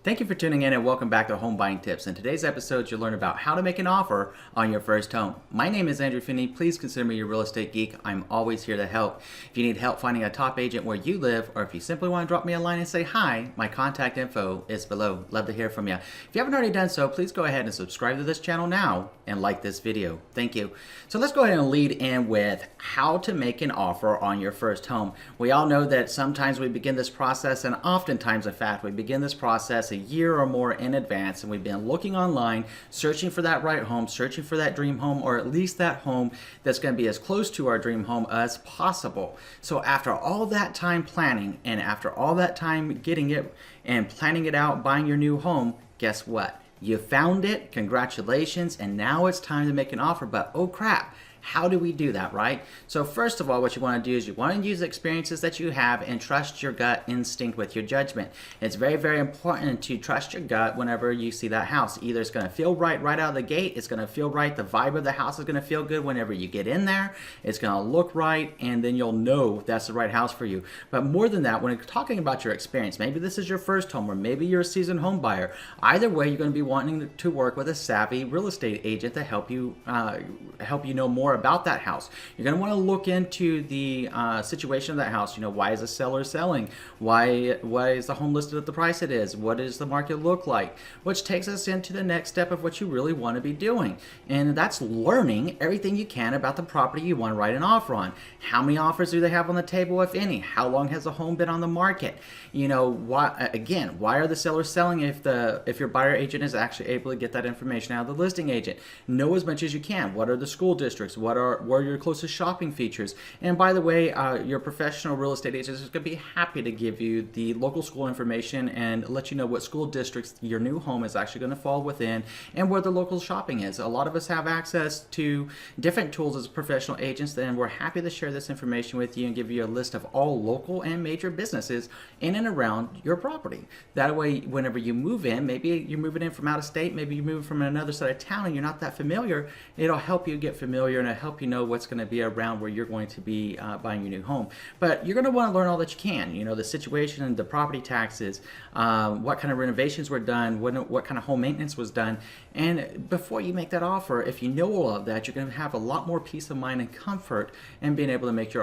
Thank you for tuning in and welcome back to Home Buying Tips. In today's episode, you'll learn about how to make an offer on your first home. My name is Andrew Finney. Please consider me your real estate geek. I'm always here to help. If you need help finding a top agent where you live, or if you simply want to drop me a line and say hi, my contact info is below. Love to hear from you. If you haven't already done so, please go ahead and subscribe to this channel now and like this video. Thank you. So let's go ahead and lead in with how to make an offer on your first home. We all know that sometimes we begin this process, and oftentimes, in fact, we begin this process a year or more in advance, and we've been looking online, searching for that right home, searching for that dream home, or at least that home that's going to be as close to our dream home as possible. So after all that time planning, and after all that time getting it and planning it out, buying your new home, guess what? You found it, congratulations, and now it's time to make an offer, but oh crap. How do we do that, right? So first of all, what you want to do is you want to use the experiences that you have and trust your gut instinct with your judgment. It's very, very important to trust your gut whenever you see that house. Either it's going to feel right out of the gate, it's going to feel right, the vibe of the house is going to feel good whenever you get in there, it's going to look right, and then you'll know that's the right house for you. But more than that, when you're talking about your experience, maybe this is your first home or maybe you're a seasoned home buyer, either way, you're going to be wanting to work with a savvy real estate agent to help you know more about that house. You're going to want to look into the situation of that house. You know, why is the seller selling? Why is the home listed at the price it is? What does the market look like? Which takes us into the next step of what you really want to be doing. And that's learning everything you can about the property you want to write an offer on. How many offers do they have on the table, if any? How long has the home been on the market? You know, why are the sellers selling if your buyer agent is actually able to get that information out of the listing agent? Know as much as you can. What are the school districts? What are your closest shopping features? And by the way, your professional real estate agent is going to be happy to give you the local school information and let you know what school districts your new home is actually going to fall within and where the local shopping is. A lot of us have access to different tools as professional agents, and we're happy to share this information with you and give you a list of all local and major businesses in and around your property. That way, whenever you move in, maybe you're moving in from out of state, maybe you're moving from another side of town and you're not that familiar, it'll help you get familiar and it'll help you know what's going to be around where you're going to be buying your new home. But you're going to want to learn all that you can. You know, the situation, the property taxes, what kind of renovations were done, what kind of home maintenance was done. And before you make that offer, if you know all of that, you're going to have a lot more peace of mind and comfort in being able to make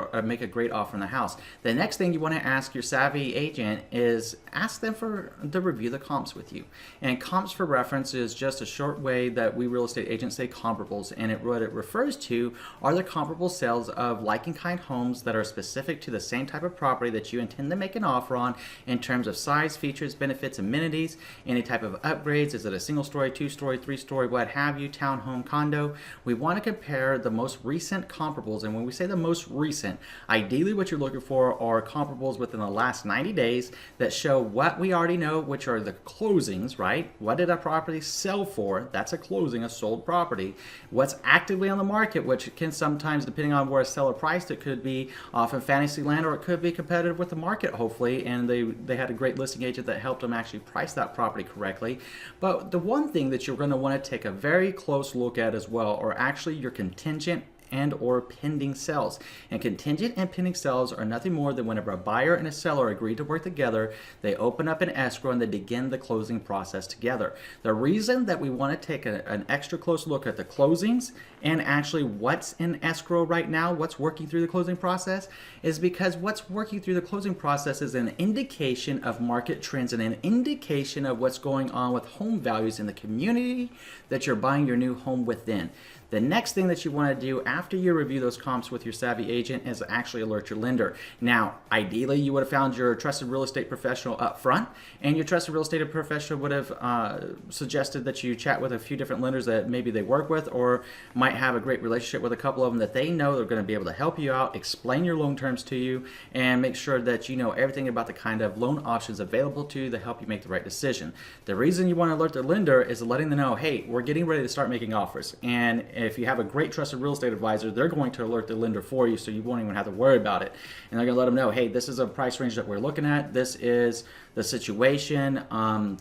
a great offer on the house. The next thing you want to ask your savvy agent is ask them to review the comps with you. And comps, for reference, is just a short way that we real estate agents say comparables. And what it refers to are the comparable sales of like and kind homes that are specific to the same type of property that you intend to make an offer on in terms of size, features, benefits, amenities, any type of upgrades. Is it a single story, 2-story, 3-story, what have you, townhome, condo? We want to compare the most recent comparables. And when we say the most recent, ideally what you're looking for are comparables within the last 90 days that show what we already know, which are the closings, right? What did a property sell for? That's a closing, a sold property. What's actively on the market, which can sometimes, depending on where a seller priced it, could be off in fantasy land, or it could be competitive with the market, hopefully, and they had a great listing agent that helped them actually price that property correctly. But the one thing that you're going to want to take a very close look at as well are actually your contingent and or pending sales. And contingent and pending sales are nothing more than whenever a buyer and a seller agree to work together, they open up an escrow and they begin the closing process together. The reason that we want to take an extra close look at the closings and actually what's in escrow right now, what's working through the closing process, is because what's working through the closing process is an indication of market trends and an indication of what's going on with home values in the community that you're buying your new home within. The next thing that you want to do after you review those comps with your savvy agent is actually alert your lender. Now, ideally, you would have found your trusted real estate professional up front, and your trusted real estate professional would have suggested that you chat with a few different lenders that maybe they work with or might have a great relationship with a couple of them that they know they're going to be able to help you out, explain your loan terms to you, and make sure that you know everything about the kind of loan options available to you to help you make the right decision. The reason you want to alert the lender is letting them know, hey, we're getting ready to start making offers. And if you have a great trusted real estate advisor, they're going to alert the lender for you, so you won't even have to worry about it. And they're going to let them know, hey, this is a price range that we're looking at. This is the situation.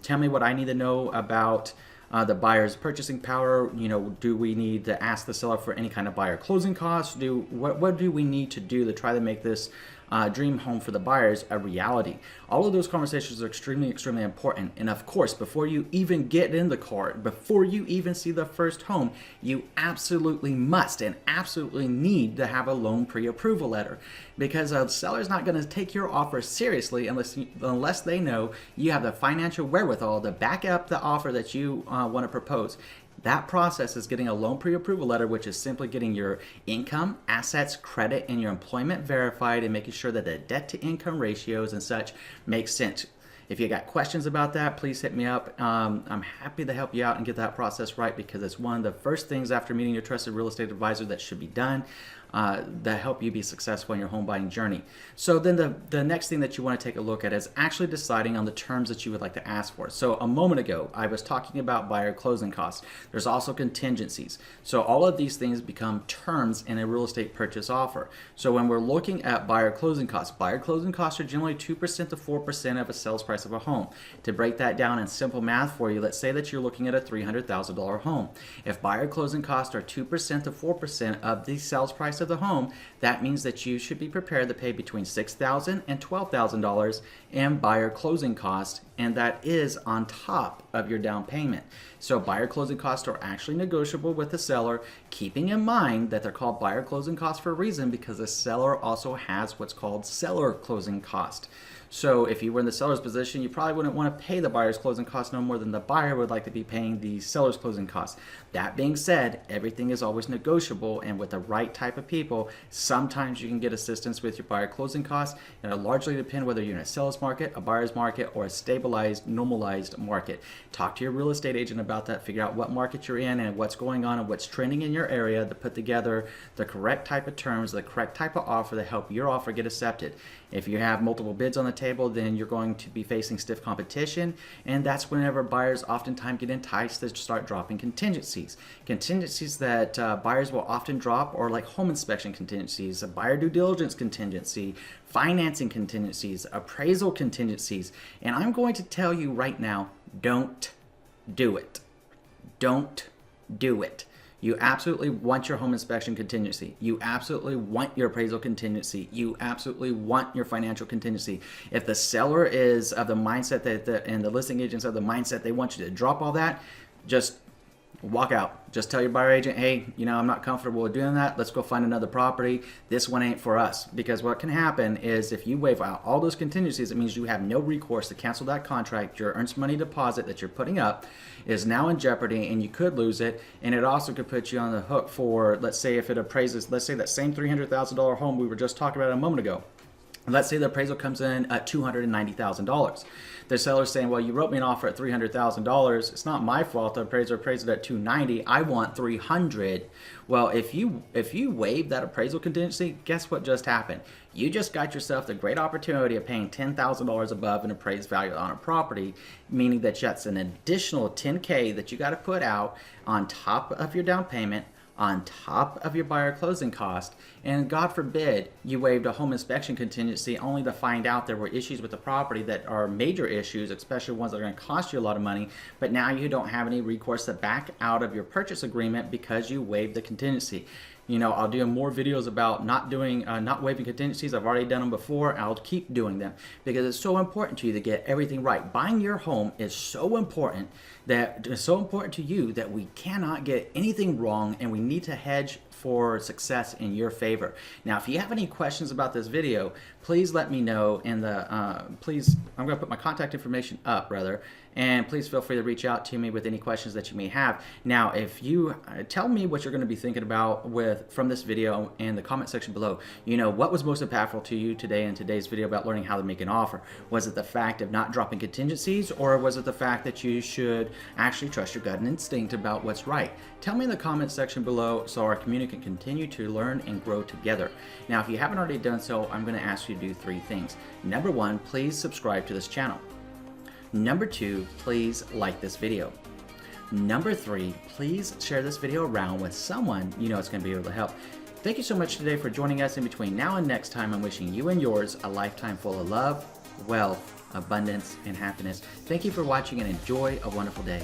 Tell me what I need to know about the buyer's purchasing power. You know, do we need to ask the seller for any kind of buyer closing costs? What do we need to do to try to make this dream home for the buyers a reality. All of those conversations are extremely important. And of course, before you even get in the car, before you even see the first home, you absolutely must and absolutely need to have a loan pre-approval letter, because a seller's not going to take your offer seriously unless they know you have the financial wherewithal to back up the offer that you want to propose. That process is getting a loan pre-approval letter, which is simply getting your income, assets, credit, and your employment verified, and making sure that the debt to income ratios and such make sense. If you got questions about that, please hit me up. I'm happy to help you out and get that process right, because it's one of the first things after meeting your trusted real estate advisor that should be done that help you be successful in your home buying journey. So then the next thing that you want to take a look at is actually deciding on the terms that you would like to ask for. So a moment ago, I was talking about buyer closing costs. There's also contingencies. So all of these things become terms in a real estate purchase offer. So when we're looking at buyer closing costs are generally 2% to 4% of a sales price of a home. To break that down in simple math for you, let's say that you're looking at a $300,000 home. If buyer closing costs are 2% to 4% of the sales price of the home, that means that you should be prepared to pay between $6,000 and $12,000 in buyer closing costs, and that is on top of your down payment. So buyer closing costs are actually negotiable with the seller, keeping in mind that they're called buyer closing costs for a reason, because the seller also has what's called seller closing cost. So if you were in the seller's position, you probably wouldn't want to pay the buyer's closing costs no more than the buyer would like to be paying the seller's closing costs. That being said, everything is always negotiable, and with the right type of people, sometimes you can get assistance with your buyer closing costs. It'll largely depend whether you're in a seller's market, a buyer's market, or a stabilized, normalized market. Talk to your real estate agent about that, figure out what market you're in and what's going on and what's trending in your area to put together the correct type of terms, the correct type of offer to help your offer get accepted. If you have multiple bids on the table, then you're going to be facing stiff competition, and that's whenever buyers oftentimes get enticed to start dropping contingencies. Contingencies that buyers will often drop are like home inspection contingencies, a buyer due diligence contingency, financing contingencies, appraisal contingencies, and I'm going to tell you right now, don't do it. Don't do it. You absolutely want your home inspection contingency. You absolutely want your appraisal contingency. You absolutely want your financial contingency. If the seller is of the mindset and the listing agents of the mindset they want you to drop all that, just walk out. Just tell your buyer agent, hey, I'm not comfortable with doing that. Let's go find another property. This one ain't for us. Because what can happen is if you waive out all those contingencies, it means you have no recourse to cancel that contract. Your earnest money deposit that you're putting up is now in jeopardy, and you could lose it. And it also could put you on the hook for, let's say if it appraises, let's say that same $300,000 home we were just talking about a moment ago. Let's say the appraisal comes in at $290,000. The seller's saying, well, you wrote me an offer at $300,000. It's not my fault. The appraiser appraised it at $290,000. I want $300,000. Well, if you waive that appraisal contingency, guess what just happened? You just got yourself the great opportunity of paying $10,000 above an appraised value on a property, meaning that that's an additional $10,000 that you got to put out on top of your down payment, on top of your buyer closing cost, and God forbid you waived a home inspection contingency only to find out there were issues with the property that are major issues, especially ones that are going to cost you a lot of money, but now you don't have any recourse to back out of your purchase agreement because you waived the contingency. I'll do more videos about not waiving contingencies. I've already done them before. I'll keep doing them because it's so important to you to get everything right. Buying your home is so important to you that we cannot get anything wrong, and we need to hedge for success in your favor. Now, if you have any questions about this video, please let me know in the, I'm going to put my contact information up and please feel free to reach out to me with any questions that you may have. Now, if you tell me what you're going to be thinking about from this video in the comment section below. What was most impactful to you today in today's video about learning how to make an offer? Was it the fact of not dropping contingencies, or was it the fact that you should actually trust your gut and instinct about what's right? Tell me in the comment section below so our community can continue to learn and grow together. Now, if you haven't already done so, I'm going to ask you to do 3 things. Number 1, please subscribe to this channel. Number 2, please like this video. Number 3, please share this video around with someone you know it's going to be able to help. Thank you so much today for joining us. In between now and next time, I'm wishing you and yours a lifetime full of love, wealth, abundance, and happiness. Thank you for watching, and enjoy a wonderful day.